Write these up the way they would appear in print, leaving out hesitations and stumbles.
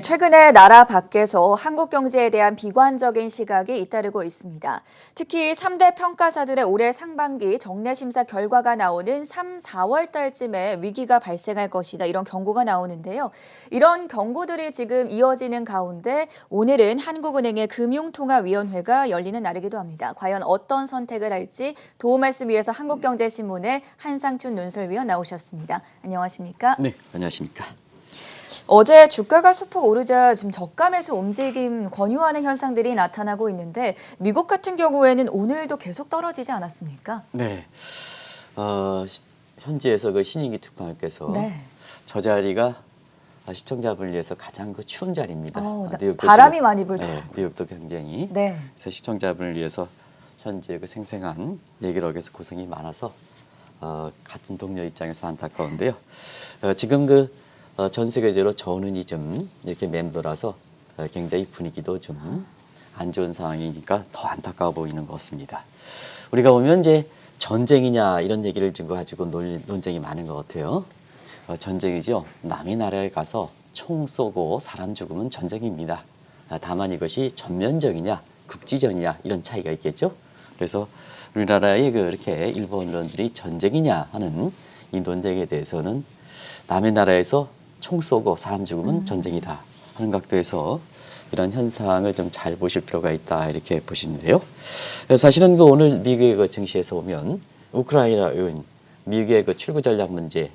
최근에 나라 밖에서 한국 경제에 대한 비관적인 시각이 잇따르고 있습니다. 특히 3대 평가사들의 올해 상반기 정례 심사 결과가 나오는 3, 4월 달쯤에 위기가 발생할 것이다. 이런 경고가 나오는데요. 이런 경고들이 지금 이어지는 가운데 오늘은 한국은행의 금융통화위원회가 열리는 날이기도 합니다. 과연 어떤 선택을 할지 도움 말씀 위해서 한국경제신문의 한상춘 논설위원 나오셨습니다. 안녕하십니까? 네, 안녕하십니까. 어제 주가가 소폭 오르자 지금 저가 매수 움직임 권유하는 현상들이 나타나고 있는데 미국 같은 경우에는 오늘도 계속 떨어지지 않았습니까? 네, 현지에서 그 신인기 특파원께서 네. 저 자리가 시청자분을 위해서 가장 그 추운 자리입니다. 바람이 많이 불더라고요. 네, 뉴욕도 굉장히. 네. 그래서 시청자분을 위해서 현재 그 생생한 얘기를 하기 위해서 고생이 많아서 같은 동료 입장에서 안타까운데요. 지금 전 세계적으로 저온이 좀 이렇게 맴돌아서 굉장히 분위기도 좀 안 좋은 상황이니까 더 안타까워 보이는 것 같습니다. 우리가 보면 이제 전쟁이냐 이런 얘기를 가지고 논쟁이 많은 것 같아요. 전쟁이죠. 남의 나라에 가서 총 쏘고 사람 죽으면 전쟁입니다. 다만 이것이 전면적이냐 국지전이냐 이런 차이가 있겠죠. 그래서 우리나라의 그렇게 일부 언론들이 전쟁이냐 하는 이 논쟁에 대해서는 남의 나라에서 총 쏘고 사람 죽으면 전쟁이다 하는 각도에서 이런 현상을 좀 잘 보실 필요가 있다 이렇게 보시는데요. 사실은 오늘 미국의 증시에서 보면 우크라이나 요인, 미국의 출구 전략 문제,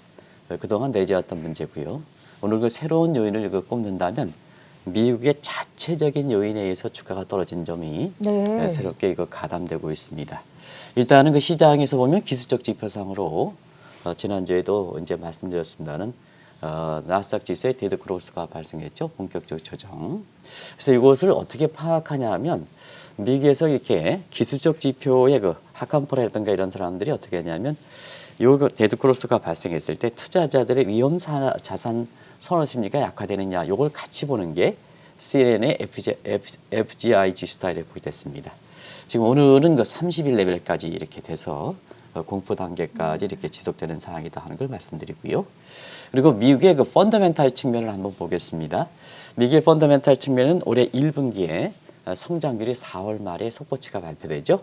그동안 내재했던 문제고요. 오늘 새로운 요인을 꼽는다면 미국의 자체적인 요인에 의해서 주가가 떨어진 점이 네. 새롭게 가담되고 있습니다. 일단은 시장에서 보면 기술적 지표상으로 지난주에도 이제 말씀드렸습니다는 나스닥 지수의 데드 크로스가 발생했죠. 본격적 조정. 그래서 이것을 어떻게 파악하냐 하면 미국에서 이렇게 기술적 지표의 하칸포라든가 이런 사람들이 어떻게 하냐면 요 데드 크로스가 발생했을 때 투자자들의 위험 자산 선호 심리가 약화되느냐 요걸 같이 보는 게 CNN의 FGI 지수 스타일에 보게 됐습니다. 지금 오늘은 30일 레벨까지 이렇게 돼서 공포 단계까지 이렇게 지속되는 상황이다 하는 걸 말씀드리고요. 그리고 미국의 펀더멘탈 측면을 한번 보겠습니다. 미국의 펀더멘탈 측면은 올해 1분기에 성장률이 4월 말에 속보치가 발표되죠.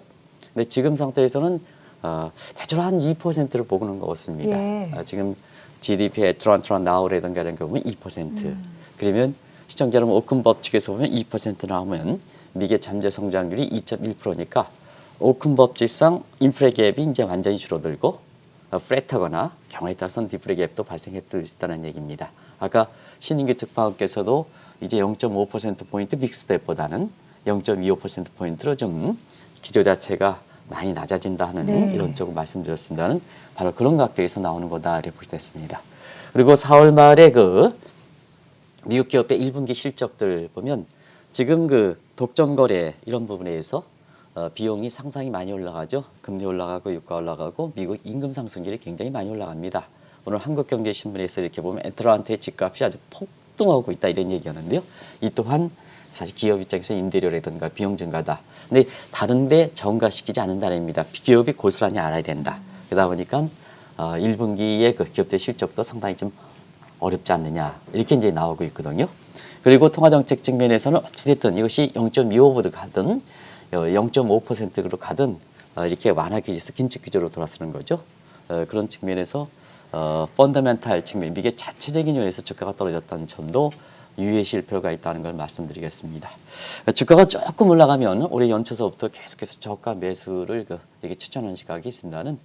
근데 지금 상태에서는 대체로 한 2%를 보고는 것 같습니다. 예. 지금 GDP의 트런트 나우라든가 이런 거 보면 2%. 그러면 시청자 여러분 오큰 법칙에서 보면 2% 나오면 미국의 잠재 성장률이 2.1%니까 오큰 법칙상 인플레 갭이 이제 완전히 줄어들고 플랫하거나 경우에 따라서는 디플레 갭도 발생할 수 있다는 얘기입니다. 아까 신인규 특파원께서도 이제 0.5%포인트 믹스텝보다는 0.25%포인트로 좀 기조 자체가 많이 낮아진다 하는 네. 이런 쪽을 말씀드렸습니다는 바로 그런 각도에서 나오는 거다 이렇게 보겠습니다. 그리고 4월 말에 미국 기업의 1분기 실적들 보면 지금 독점 거래 이런 부분에서 비용이 상당히 많이 올라가죠. 금리 올라가고 유가 올라가고 미국 임금 상승률이 굉장히 많이 올라갑니다. 오늘 한국경제신문에서 이렇게 보면 애틀란타의 집값이 아주 폭등하고 있다 이런 얘기하는데요. 이 또한 사실 기업 입장에서 임대료라든가 비용 증가다. 근데 다른데 정가시키지 않는다는 얘기입니다. 기업이 고스란히 알아야 된다. 그러다 보니까 1분기의 기업들 실적도 상당히 좀 어렵지 않느냐 이렇게 이제 나오고 있거든요. 그리고 통화정책 측면에서는 어찌됐든 이것이 0.25로 가든 0.5%로 가든 이렇게 완화 기조에서 긴축 기조로 돌아서는 거죠. 그런 측면에서 펀더멘탈 측면, 미국의 자체적인 요인에서 주가가 떨어졌다는 점도 유의하실 필요가 있다는 걸 말씀드리겠습니다. 주가가 조금 올라가면 올해 연초서부터 계속해서 저가 매수를 이렇게 추천하는 시각이 있습니다는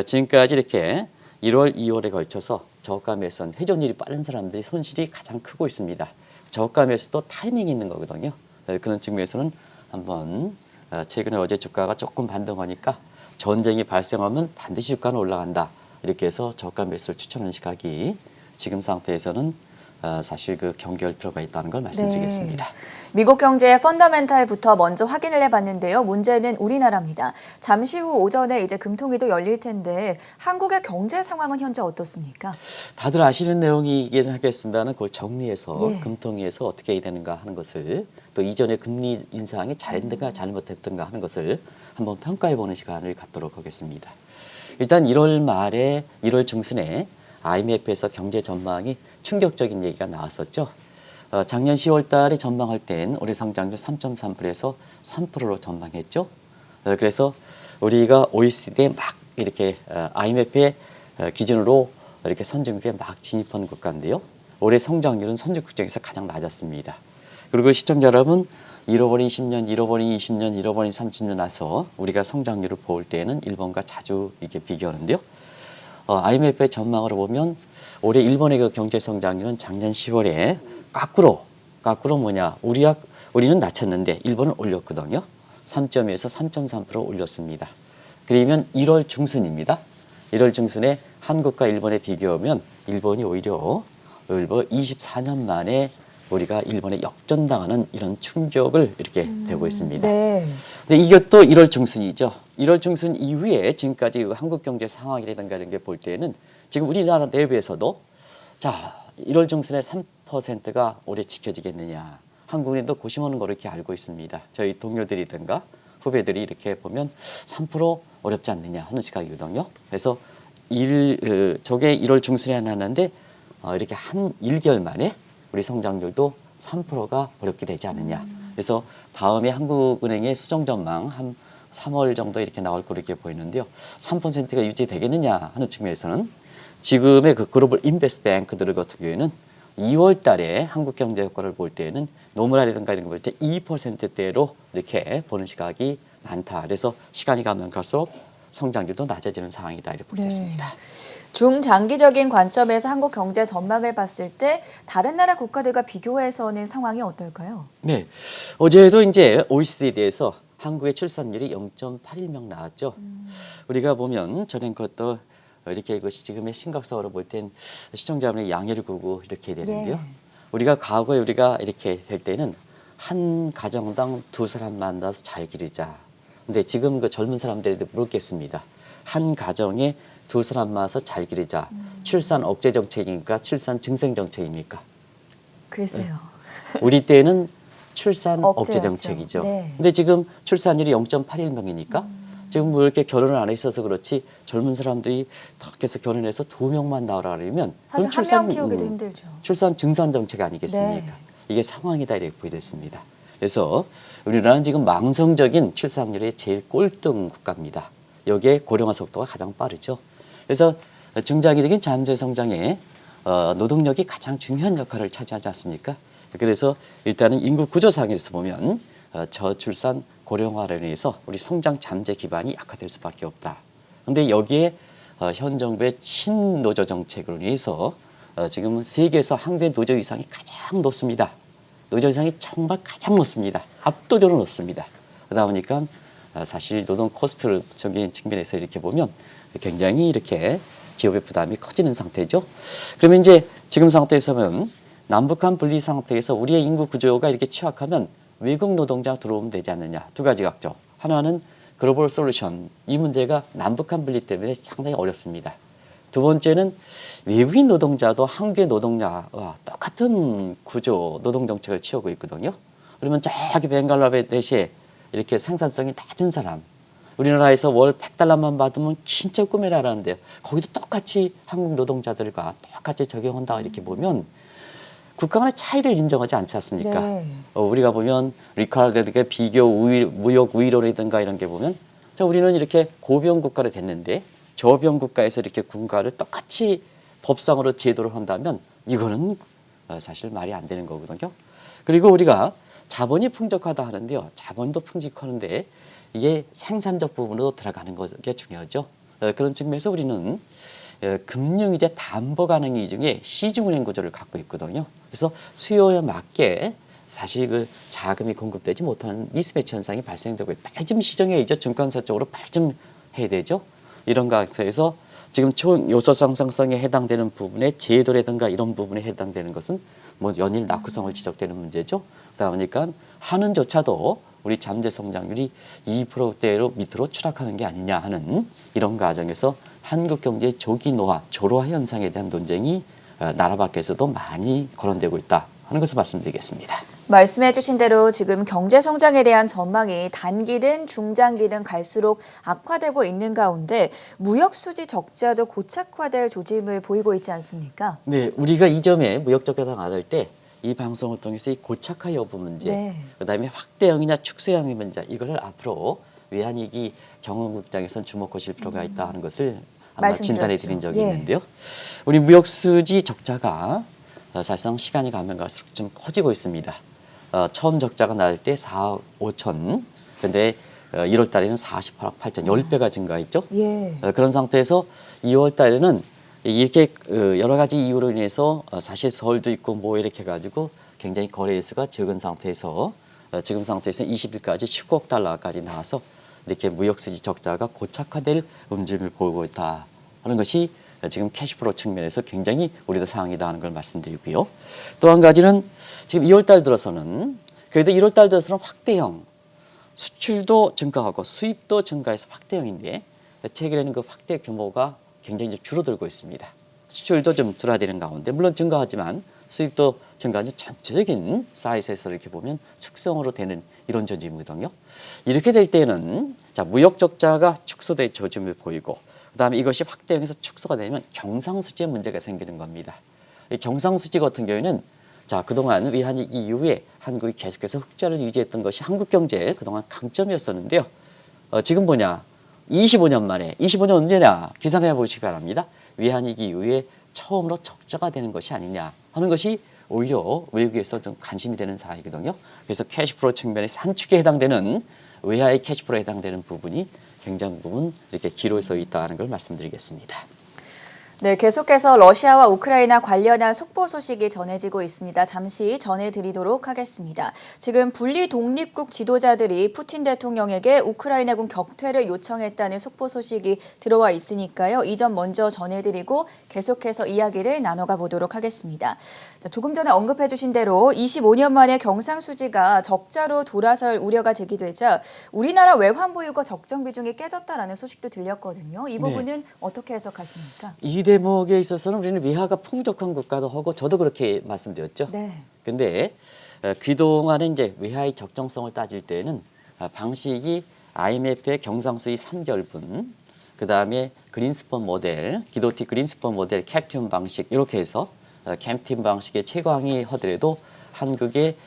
지금까지 이렇게 1월, 2월에 걸쳐서 저가 매수한 회전율이 빠른 사람들이 손실이 가장 크고 있습니다. 저가 매수도 타이밍이 있는 거거든요. 그런 측면에서는 한번 최근에 어제 주가가 조금 반등하니까 전쟁이 발생하면 반드시 주가는 올라간다. 이렇게 해서 저가 매수를 추천하는 시각이 지금 상태에서는 사실 경계할 필요가 있다는 걸 말씀드리겠습니다. 네. 미국 경제의 펀더멘탈부터 먼저 확인을 해봤는데요. 문제는 우리나라입니다. 잠시 후 오전에 이제 금통위도 열릴 텐데 한국의 경제 상황은 현재 어떻습니까? 다들 아시는 내용이긴 하겠습니다는 그걸 정리해서 예. 금통위에서 어떻게 해야 되는가 하는 것을 또 이전에 금리 인상이 잘했든가 잘못했든가 하는 것을 한번 평가해보는 시간을 갖도록 하겠습니다. 일단 1월 말에 1월 중순에 IMF에서 경제 전망이 충격적인 얘기가 나왔었죠. 작년 10월 달에 전망할 땐 올해 성장률 3.3%에서 3%로 전망했죠. 그래서 우리가 OECD에 막 이렇게 IMF의 기준으로 이렇게 선진국에 막 진입한 국가인데요. 올해 성장률은 선진국 중에서 가장 낮았습니다. 그리고 시청자 여러분, 잃어버린 10년, 잃어버린 20년, 잃어버린 30년 나서 우리가 성장률을 볼 때는 일본과 자주 이렇게 비교하는데요. IMF의 전망으로 보면 올해 일본의 그 경제 성장률은 작년 10월에 거꾸로 뭐냐, 우리는 낮췄는데 일본은 올렸거든요. 3.2에서 3.3% 올렸습니다. 그러면 1월 중순입니다. 1월 중순에 한국과 일본에 비교하면 일본이 오히려 24년 만에 우리가 일본에 역전당하는 이런 충격을 이렇게 되고 있습니다. 네. 근데 이것도 1월 중순이죠. 1월 중순 이후에 지금까지 한국 경제 상황이라든가 이런 게 볼 때는 지금 우리나라 내부에서도 자, 1월 중순에 3%가 올해 지켜지겠느냐. 한국인도 고심하는 거 이렇게 알고 있습니다. 저희 동료들이든가 후배들이 이렇게 보면 3% 어렵지 않느냐 하는 시각이거든요. 그래서 저게 1월 중순에 나왔는데 이렇게 한 1개월 만에 우리 성장률도 3%가 어렵게 되지 않느냐. 그래서 다음에 한국은행의 수정 전망 한 3월 정도 이렇게 나올 거로 이렇게 보이는데요. 3%가 유지되겠느냐 하는 측면에서는 지금의 그 글로벌 인베스트 뱅크들 같은 경우에는 2월 달에 한국 경제 효과를 볼 때는 노무라든가 이런 거 볼 때 2%대로 이렇게 보는 시각이 많다. 그래서 시간이 가면 갈수록 성장률도 낮아지는 상황이다 이렇게 보겠습니다. 중장기적인 관점에서 한국 경제 전망을 봤을 때 다른 나라 국가들과 비교해서는 상황이 어떨까요? 네, 어제도 이제 OECD에 대해서 한국의 출산율이 0.81명 나왔죠. 우리가 보면 저는 그것도 이렇게 이것이 지금의 심각성으로 볼 땐 시청자분의 양해를 구고 이렇게 되는데요. 우리가 과거에 우리가 이렇게 될 때는 한 가정당 2사람 만나서 잘 기르자. 근데 지금 그 젊은 사람들에도 물었겠습니다. 한 가정에 2사람 만나서 잘 기르자. 출산 억제 정책입니까? 출산 증생 정책입니까? 글쎄요. 우리 때는 출산 억제 억제였죠. 정책이죠. 네. 근데 지금 출산율이 0.81명이니까 지금 뭐 이렇게 결혼을 안 했어서 그렇지 젊은 사람들이 턱 해서 결혼해서 2명만 나오라 그러면 사실 그건 한 명 키우기도 힘들죠. 출산 증산 정책 아니겠습니까? 네. 이게 상황이다 이렇게 보여졌습니다. 그래서 우리나라는 지금 망성적인 출산율의 제일 꼴등 국가입니다. 여기에 고령화 속도가 가장 빠르죠. 그래서 중장기적인 잠재 성장에 노동력이 가장 중요한 역할을 차지하지 않습니까? 그래서 일단은 인구 구조상에서 보면 저출산 고령화로 인해서 우리 성장 잠재 기반이 약화될 수밖에 없다. 그런데 여기에 현 정부의 친노조 정책으로 인해서 지금 세계에서 한국의 노조 위상이 가장 높습니다. 노조 위상이 정말 가장 높습니다. 압도적으로 높습니다. 그러다 보니까 사실 노동 코스트적인 측면에서 이렇게 보면 굉장히 이렇게 기업의 부담이 커지는 상태죠. 그러면 이제 지금 상태에서 보면 남북한 분리 상태에서 우리의 인구 구조가 이렇게 취약하면 외국 노동자 들어오면 되지 않느냐. 두 가지 각죠. 하나는 글로벌 솔루션. 이 문제가 남북한 분리 때문에 상당히 어렵습니다. 두 번째는 외국인 노동자도 한국의 노동자와 똑같은 구조 노동 정책을 취하고 있거든요. 그러면 저기 벵갈라데시에 이렇게 생산성이 낮은 사람, 우리나라에서 월 100달러만 받으면 진짜 꿈의 나라인데 거기도 똑같이 한국 노동자들과 똑같이 적용한다 이렇게 보면 국가 간의 차이를 인정하지 않지 않습니까? 네. 우리가 보면 리카르드의 비교 무역 우위로라든가 이런 게 보면 자, 우리는 이렇게 고병 국가로 됐는데 저병 국가에서 이렇게 군가를 똑같이 법상으로 제도를 한다면 이거는 사실 말이 안 되는 거거든요. 그리고 우리가 자본이 풍족하다 하는데요. 자본도 풍족하는데 이게 생산적 부분으로 들어가는 게 중요하죠. 그런 측면에서 우리는 금융이자 담보 가능 이중에 시중은행 구조를 갖고 있거든요. 그래서 수요에 맞게 사실 그 자금이 공급되지 못하는 미스매치 현상이 발생되고 빨리 좀 시정해 이죠. 증권사 쪽으로 빨리 좀 해야 되죠. 이런 각에서 지금 총 요소 상승성에 해당되는 부분에 제도라든가 이런 부분에 해당되는 것은 뭐 연일 낙후성을 지적되는 문제죠. 그러다 보니까 한은조차도 우리 잠재 성장률이 2%대로 밑으로 추락하는 게 아니냐 하는 이런 과정에서 한국 경제의 조기 노화, 조로화 현상에 대한 논쟁이 나라 밖에서도 많이 거론되고 있다 하는 것을 말씀드리겠습니다. 말씀해 주신 대로 지금 경제 성장에 대한 전망이 단기든 중장기든 갈수록 악화되고 있는 가운데 무역 수지 적자도 고착화될 조짐을 보이고 있지 않습니까? 네, 우리가 이 점에 무역 적자가 나올 때 이 방송을 통해서 이 고착화 여부 문제, 네. 그다음에 확대형이냐 축소형의 문제 이거를 앞으로 외환위기 경영국장에서는 주목하실 필요가 있다 하는 것을 아마 진단해 드린 적이 예. 있는데요. 우리 무역수지 적자가 사실상 시간이 가면 갈수록 좀 커지고 있습니다. 처음 적자가 나올 때 4억 5천, 근데 1월 달에는 48억 8천, 10배가 증가했죠. 예. 그런 상태에서 2월 달에는 이렇게 여러 가지 이유로 인해서 사실 서울도 있고 뭐 이렇게 해가지고 굉장히 거래 수가 적은 상태에서 지금 상태에서 20일까지 19억 달러까지 나와서 이렇게 무역수지 적자가 고착화될 움직임을 보이고 있다 하는 것이 지금 캐시플로우 측면에서 굉장히 우려된 상황이다 하는 걸 말씀드리고요. 또 한 가지는 지금 2월 달 들어서는 그래도 1월 달 들어서는 확대형 수출도 증가하고 수입도 증가해서 확대형인데 최근에는 그 확대 규모가 굉장히 줄어들고 있습니다. 수출도 좀 줄어드는 가운데 물론 증가하지만 수입도 증가하는 전체적인 사이즈에서 이렇게 보면 숙성으로 되는 이런 조짐이거든요. 이렇게 될 때는 자 무역 적자가 축소될 조짐을 보이고 그다음에 이것이 확대형에서 축소가 되면 경상수지에 문제가 생기는 겁니다. 이 경상수지 같은 경우에는 자 그동안 외환위기 이후에 한국이 계속해서 흑자를 유지했던 것이 한국 경제의 그동안 강점이었었는데요. 지금 뭐냐? 25년 만에 25년 언제냐 계산해 보시기 바랍니다. 외환위기 이후에 처음으로 적자가 되는 것이 아니냐 하는 것이 오히려 외국에서 좀 관심이 되는 사항이거든요. 그래서 캐시플로우 측면에서 한 축에 해당되는 외화의 캐시플로우에 해당되는 부분이 굉장히 부분 이렇게 기로에 서 있다는 걸 말씀드리겠습니다. 네, 계속해서 러시아와 우크라이나 관련한 속보 소식이 전해지고 있습니다. 잠시 전해드리도록 하겠습니다. 지금 분리 독립국 지도자들이 푸틴 대통령에게 우크라이나군 격퇴를 요청했다는 속보 소식이 들어와 있으니까요. 이 점 먼저 전해드리고 계속해서 이야기를 나눠가 보도록 하겠습니다. 자, 조금 전에 언급해 주신 대로 25년 만에 경상수지가 적자로 돌아설 우려가 제기되자 우리나라 외환 보유고 적정 비중이 깨졌다라는 소식도 들렸거든요. 이 부분은 어떻게 해석하십니까? 이 대목에 있어서는 우리는 외화가 풍족한 국가도 하고 저도 그렇게 말씀드렸죠. 네. 근데 그동안에 이제 외화의 적정성을 따질 때는 방식이 IMF의 경상수지 3개월분, 그다음에 그린스펀 모델, 기도티 그린스펀 모델, 캡틴 방식 이렇게 해서 캡틴 방식의 최강이 하더라도 한국의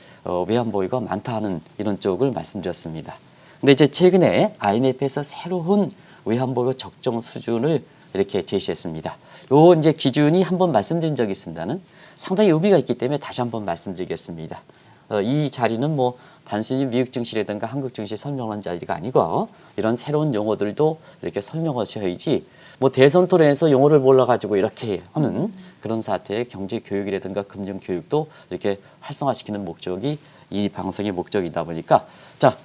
외환 보유가 많다 하는 이런 쪽을 말씀드렸습니다. 근데 이제 최근에 IMF에서 새로운 외환 보유 적정 수준을 이렇게 제시했습니다. 요 이제 기준이 한번 말씀드린 적이 있습니다는 상당히 의미가 있기 때문에 다시 한번 말씀드리겠습니다. 이 자리는 뭐 단순히 미국 증시라든가 한국 증시 설명하는 자리가 아니고 이런 새로운 용어들도 이렇게 설명하셔야지 뭐 대선 토론에서 용어를 몰라가지고 이렇게 하는 그런 사태의 경제 교육이라든가 금융 교육도 이렇게 활성화시키는 목적이 이 방송의 목적이다 보니까 자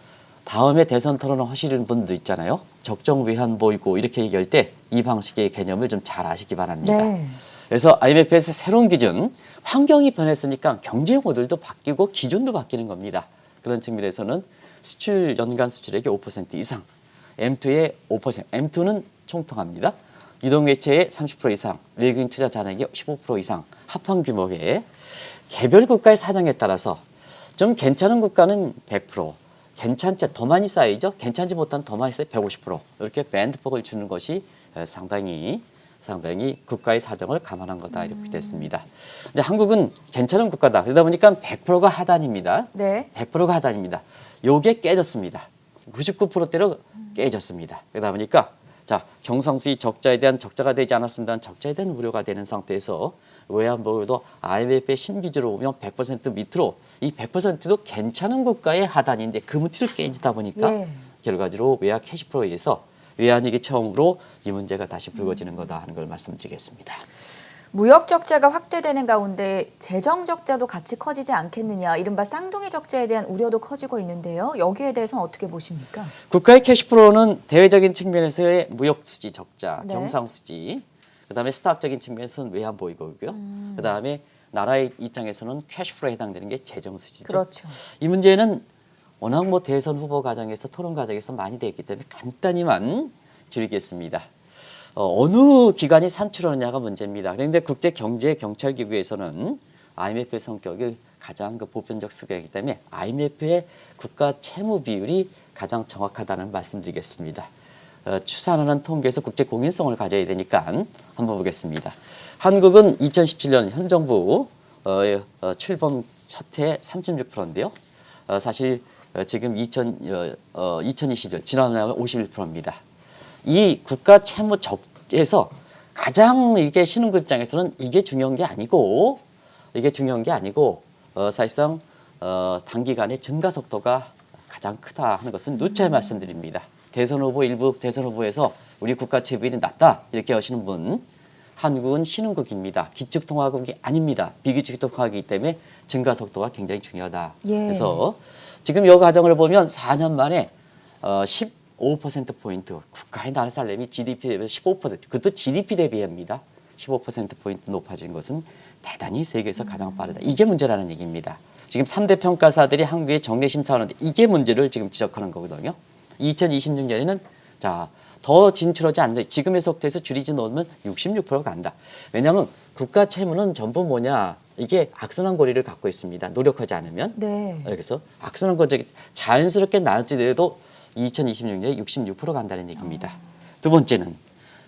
다음에 대선 토론을 하시는 분도 있잖아요. 적정 외환 보이고 이렇게 얘기할 때 이 방식의 개념을 좀 잘 아시기 바랍니다. 네. 그래서 IMF에서 새로운 기준, 환경이 변했으니까 경제 모델도 바뀌고 기준도 바뀌는 겁니다. 그런 측면에서는 수출 연간 수출액의 5% 이상, M2의 5%, M2는 총통합니다. 유동외채의 30% 이상, 외국인 투자 잔액의 15% 이상, 합한 규모의 개별 국가의 사정에 따라서 좀 괜찮은 국가는 100%, 괜찮지 더 많이 쌓이죠. 괜찮지 못한 더 많이 쌓여 150% 이렇게 밴드폭을 주는 것이 상당히 국가의 사정을 감안한 거다 이렇게 됐습니다. 이제 한국은 괜찮은 국가다. 그러다 보니까 100%가 하단입니다. 네. 100%가 하단입니다. 요게 깨졌습니다. 99%대로 깨졌습니다. 그러다 보니까 자 경상수지 적자에 대한 적자가 되지 않았습니다만 적자에 대한 우려가 되는 상태에서 외환 보유도 IMF의 신기준으로 보면 100% 밑으로 이 100%도 괜찮은 국가의 하단인데 그 밑을 깨지다 보니까 결과적으로 외환 캐시플로우에 의해서 외환위기 처음으로 이 문제가 다시 불거지는 거다 하는 걸 말씀드리겠습니다. 무역 적자가 확대되는 가운데 재정 적자도 같이 커지지 않겠느냐, 이른바 쌍둥이 적자에 대한 우려도 커지고 있는데요. 여기에 대해서는 어떻게 보십니까? 국가의 캐시플로우는 대외적인 측면에서의 무역 수지 적자, 네. 경상 수지, 그다음에 스탑적인 측면에서는 외환 보유고요. 그다음에 나라의 입장에서는 캐시플로우에 해당되는 게 재정 수지죠. 그렇죠. 이 문제는 워낙 뭐 대선 후보 과정에서 토론 과정에서 많이 됐기 때문에 간단히만 줄이겠습니다. 어느 기관이 산출하느냐가 문제입니다. 그런데 국제경제경찰기구에서는 IMF의 성격이 가장 보편적 수격이기 때문에 IMF의 국가 채무 비율이 가장 정확하다는 말씀드리겠습니다. 추산하는 통계에서 국제 공인성을 가져야 되니까 한번 보겠습니다. 한국은 2017년 현 정부 출범 첫해 36%인데요. 사실 지금 2020년 지난해 51%입니다. 이 국가 채무적에서 가장 이게 신흥국 입장에서는 이게 중요한 게 아니고 사실상 단기간에 증가 속도가 가장 크다 하는 것은 누차 말씀드립니다. 일부 대선 후보에서 우리 국가 채무율이 낮다 이렇게 하시는 분, 한국은 신흥국입니다. 기축통화국이 아닙니다. 비기축통화국이기 때문에 증가 속도가 굉장히 중요하다. 예. 그래서 지금 이 과정을 보면 4년 만에 15%포인트 국가의 나라 살림이 GDP 대비해서 15% 그것도 GDP 대비합니다. 15%포인트 높아진 것은 대단히 세계에서 가장 빠르다. 이게 문제라는 얘기입니다. 지금 3대 평가사들이 한국에 정례심사하는데 이게 문제를 지금 지적하는 거거든요. 2026년에는 더 진출하지 않는 지금의 속도에서 줄이지 놓으면 66% 간다. 왜냐하면 국가 채무는 전부 뭐냐 이게 악순환 고리를 갖고 있습니다. 노력하지 않으면. 네. 그래서 악순환 고리 자연스럽게 나눠지더라도 2026년에 66% 간다는 얘기입니다. 두 번째는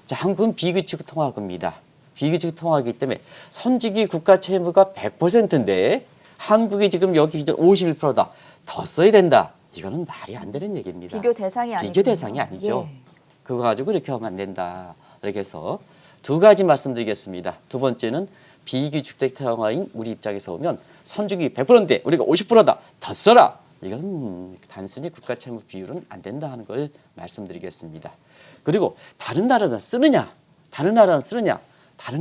한국은 비규칙 통화국입니다. 비규칙 통화이기 때문에 선진국 국가 채무가 100%인데 한국이 지금 여기 기준 51%다. 더 써야 된다. 이거는 말이 안 되는 얘기입니다. 비교 대상이 아니죠. 비교 대상이 아니죠. 예. 그거 가지고 이렇게 하면 안 된다. 이렇게 해서 두 가지 말씀드리겠습니다. 두 번째는 비규칙 통화인 우리 입장에서 보면 선진국이 100%인데 우리가 50%다. 더 써라. 이건 단순히 국가 채무 비율은 안 된다 하는 걸 말씀드리겠습니다. 그리고 다른 나라는 쓰느냐? 다른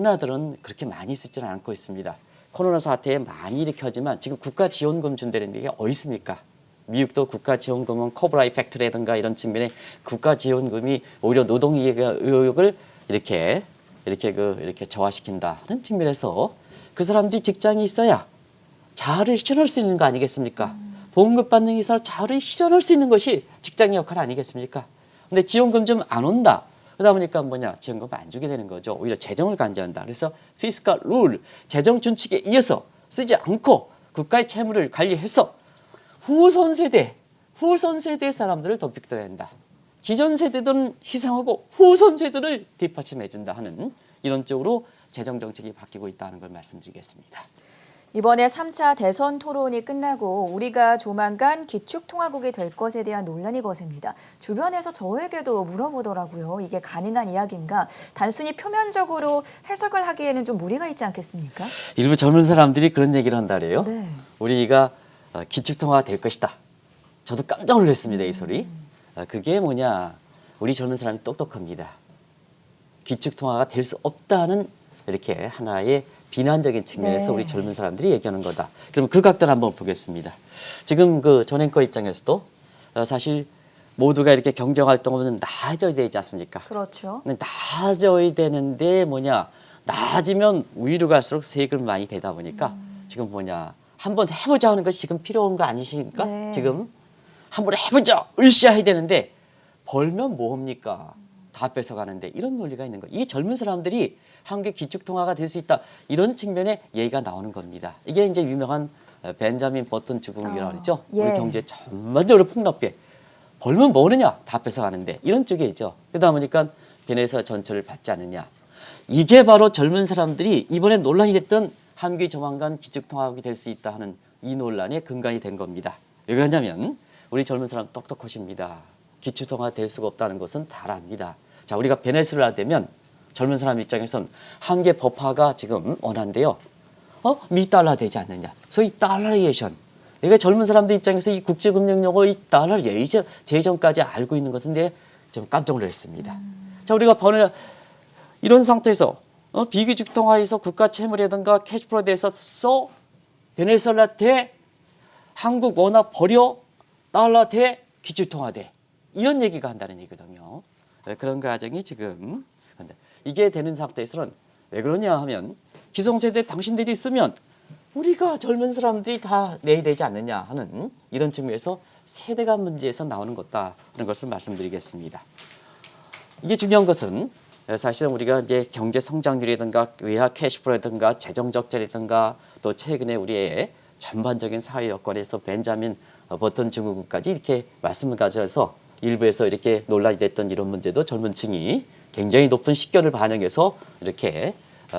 나라들은 그렇게 많이 쓰지는 않고 있습니다. 코로나 사태에 많이 일으켜지만 지금 국가 지원금 준다는 게 어디 있습니까? 미국도 국가 지원금은 코브라 이펙트라든가 이런 측면에 국가 지원금이 오히려 노동이익 의욕을 이렇게 저하시킨다는 측면에서 그 사람들이 직장이 있어야 자아를 실현할 수 있는 거 아니겠습니까? 봉급받는 이상 자아를 실현할 수 있는 것이 직장의 역할 아니겠습니까? 근데 지원금 좀 안 온다. 그러다 보니까 지원금 안 주게 되는 거죠. 오히려 재정을 간주한다. 그래서 피스컬 룰, 재정 준칙에 의해서 쓰지 않고 국가의 채무를 관리해서 후손 세대 사람들을 덮이도록 한다. 기존 세대들은 희생하고 후손 세대를 뒷받침해 준다 하는 이런 쪽으로 재정 정책이 바뀌고 있다는 걸 말씀드리겠습니다. 이번에 3차 대선 토론이 끝나고 우리가 조만간 기축통화국이 될 것에 대한 논란이 거셉니다. 주변에서 저에게도 물어보더라고요. 이게 가능한 이야기인가? 단순히 표면적으로 해석을 하기에는 좀 무리가 있지 않겠습니까? 일부 젊은 사람들이 그런 얘기를 한다래요. 네. 우리가 기축통화가 될 것이다. 저도 깜짝 놀랐습니다. 이 소리. 그게 뭐냐. 우리 젊은 사람이 똑똑합니다. 기축통화가 될 수 없다는 이렇게 하나의 비난적인 측면에서 네. 우리 젊은 사람들이 얘기하는 거다. 그럼 그 각도를 한번 보겠습니다. 지금 그 전앵커 입장에서도 사실 모두가 이렇게 경제활동을 나아져야 되지 않습니까? 그렇죠. 나아져야 되는데 나아지면 위로 갈수록 세금을 많이 대다 보니까 지금 한번 해보자 하는 것이 지금 필요한 거 아니십니까? 네. 지금 한번 해보자 으쌰 해야 되는데 벌면 뭐합니까? 다 뺏어가는데 이런 논리가 있는 거예요. 이 젊은 사람들이 한국의 기축통화가 될 수 있다. 이런 측면의 얘기가 나오는 겁니다. 이게 이제 유명한 벤자민 버튼 주국이라고 그러죠. 예. 우리 경제 전반적으로 폭넓게 벌면 뭐느냐? 다 뺏어가는데 이런 쪽에 있죠. 그러다 보니까 베네수엘라 전철을 받지 않느냐. 이게 바로 젊은 사람들이 이번에 논란이 됐던 한국이 조만간 기축통화국이 될 수 있다 하는 이 논란의 근간이 된 겁니다. 왜 그러냐면 우리 젊은 사람 똑똑하십니다. 기축통화 될 수가 없다는 것은 다 압니다. 자, 우리가 베네수엘라 되면 젊은 사람 입장에선 한계 법화가 지금 원한데요. 미달러 되지 않느냐. 소위 달러리에이션. 내가 젊은 사람들 입장에서 이 국제금융용어 이 달러리에이션 재정까지 알고 있는 것 같은데 좀 깜짝 놀랐습니다. 자, 우리가 이런 상태에서 비규칙 통화에서 국가 채무라든가 캐시플로에 대해서 베네수엘라 대 한국 원화 버려 달러 대 기축통화 대 이런 얘기가 한다는 얘기거든요. 그런 과정이 지금 이게 되는 상태에서는 왜 그러냐 하면 기성세대 당신들이 쓰면 우리가 젊은 사람들이 다 내야 되지 않느냐 하는 이런 측면에서 세대 간 문제에서 나오는 것다 하는 것을 말씀드리겠습니다. 이게 중요한 것은 사실은 우리가 이제 경제 성장률이든가 외화 캐시플로라든가 재정 적자라든가 또 최근에 우리의 전반적인 사회 여건에서 벤자민 버튼 증후군까지 이렇게 말씀을 가져서 일부에서 이렇게 논란이 됐던 이런 문제도 젊은 층이 굉장히 높은 식견을 반영해서 이렇게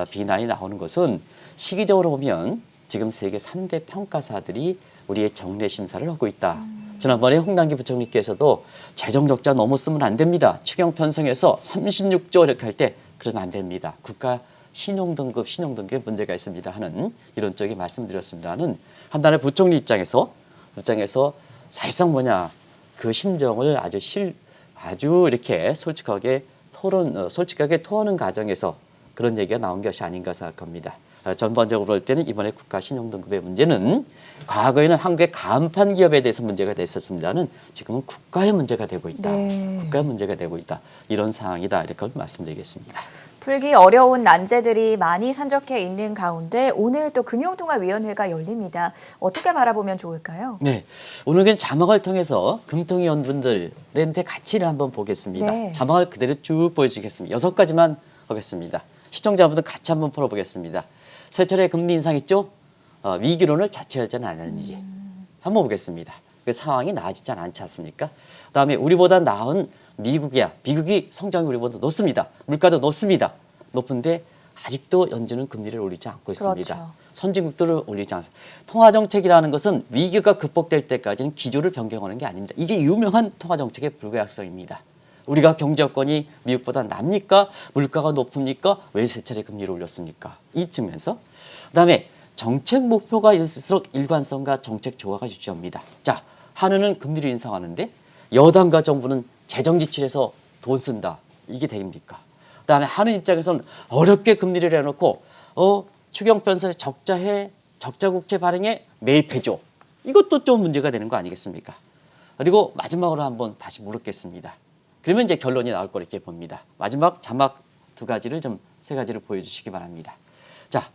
비난이 나오는 것은 시기적으로 보면 지금 세계 3대 평가사들이 우리의 정례 심사를 하고 있다. 지난번에 홍남기 부총리께서도 재정 적자 너무 쓰면 안 됩니다. 추경 편성해서 36조 이렇게 할 때 그러면 안 됩니다. 국가 신용등급에 문제가 있습니다 하는 이런 쪽에 말씀드렸습니다는 한단의 부총리 입장에서 사실상 그 심정을 아주 이렇게 솔직하게 토하는 과정에서 그런 얘기가 나온 것이 아닌가 생각합니다. 전반적으로 볼 때는 이번에 국가 신용등급의 문제는 과거에는 한국의 간판 기업에 대해서 문제가 됐었습니다는 지금은 국가의 문제가 되고 있다. 네. 국가의 문제가 되고 있다. 이런 상황이다. 이렇게 말씀드리겠습니다. 풀기 어려운 난제들이 많이 산적해 있는 가운데 오늘 또 금융통화위원회가 열립니다. 어떻게 바라보면 좋을까요? 네, 오늘은 자막을 통해서 금통위원분들한테 가치를 한번 보겠습니다. 네. 자막을 그대로 쭉 보여주겠습니다. 6가지만 하겠습니다. 시청자분들 같이 한번 풀어보겠습니다. 세 차례 금리 인상했죠? 위기론을 자처하지는 않았는지 한번 보겠습니다. 그 상황이 나아지지 않지 않습니까? 그다음에 우리보다 나은 미국이야. 미국이 성장이 우리보다 높습니다. 물가도 높습니다. 높은데 아직도 연준은 금리를 올리지 않고 있습니다. 그렇죠. 선진국들을 올리지 않습니다. 통화정책이라는 것은 위기가 극복될 때까지는 기조를 변경하는 게 아닙니다. 이게 유명한 통화정책의 불가역성입니다. 우리가 경제 여건이 미국보다 납니까? 물가가 높습니까? 왜 세 차례 금리를 올렸습니까? 이 측면에서. 그다음에 정책 목표가 있을수록 일관성과 정책 조화가 유지합니다. 자, 한은은 금리를 인상하는데 여당과 정부는 재정 지출에서 돈 쓴다. 이게 됩니까? 그다음에 한은 입장에서는 어렵게 금리를 해놓고 추경 편성에 적자 국채 발행에 매입해줘. 이것도 좀 문제가 되는 거 아니겠습니까? 그리고 마지막으로 한번 다시 물었겠습니다. 그러면 이제 결론이 나올 거 이렇게 봅니다. 마지막 자막 세 가지를 보여주시기 바랍니다. 자,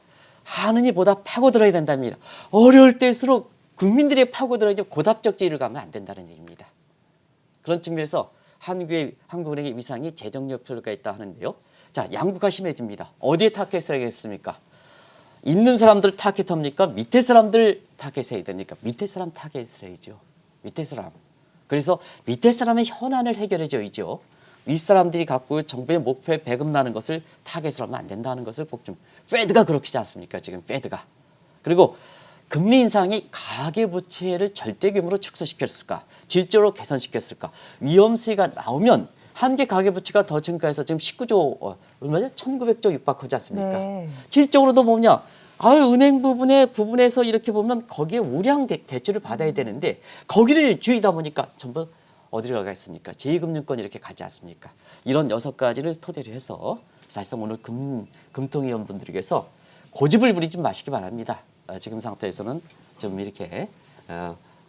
한은이 보다 파고들어야 된답니다. 어려울 때일수록 국민들이 파고들어야지 고답적지를 가면 안 된다는 얘기입니다. 그런 측면에서 한국은행의 위상이 재정 여유가 있다 하는데요. 자, 양극화 심해집니다. 어디에 타겟해야겠습니까? 있는 사람들 타겟합니까? 밑에 사람들 타겟해야 됩니까? 밑에 사람 타겟을 해야죠. 밑에 사람. 그래서 밑에 사람의 현안을 해결해줘야죠. 윗사람들이 갖고 정부의 목표에 배급나는 것을 타겟으로 하면 안 된다는 것을 꼭 좀 페드가 그렇지 않습니까? 지금 페드가. 그리고 금리 인상이 가계부채를 절대 규모로 축소시켰을까? 질적으로 개선시켰을까? 위험세가 나오면 한계 가계부채가 더 증가해서 지금 19조 얼마죠? 1900조 육박하지 않습니까? 네. 질적으로도 뭐냐? 은행 부분에서 이렇게 보면 거기에 우량 대출을 받아야 되는데 거기를 주의다 보니까 전부 어디로 가겠습니까? 제2금융권 이렇게 가지 않습니까? 이런 6가지를 토대로 해서 사실상 오늘 금통위원분들에게서 고집을 부리지 마시기 바랍니다. 지금 상태에서는 좀 이렇게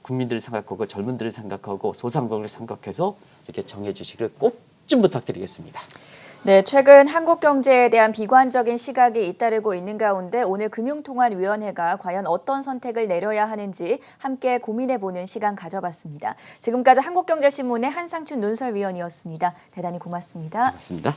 국민들을 생각하고 젊은들을 생각하고 소상공인을 생각해서 이렇게 정해 주시기를 꼭 좀 부탁드리겠습니다. 네, 최근 한국 경제에 대한 비관적인 시각이 잇따르고 있는 가운데 오늘 금융통화위원회가 과연 어떤 선택을 내려야 하는지 함께 고민해보는 시간 가져봤습니다. 지금까지 한국경제신문의 한상춘 논설위원이었습니다. 대단히 고맙습니다. 고맙습니다.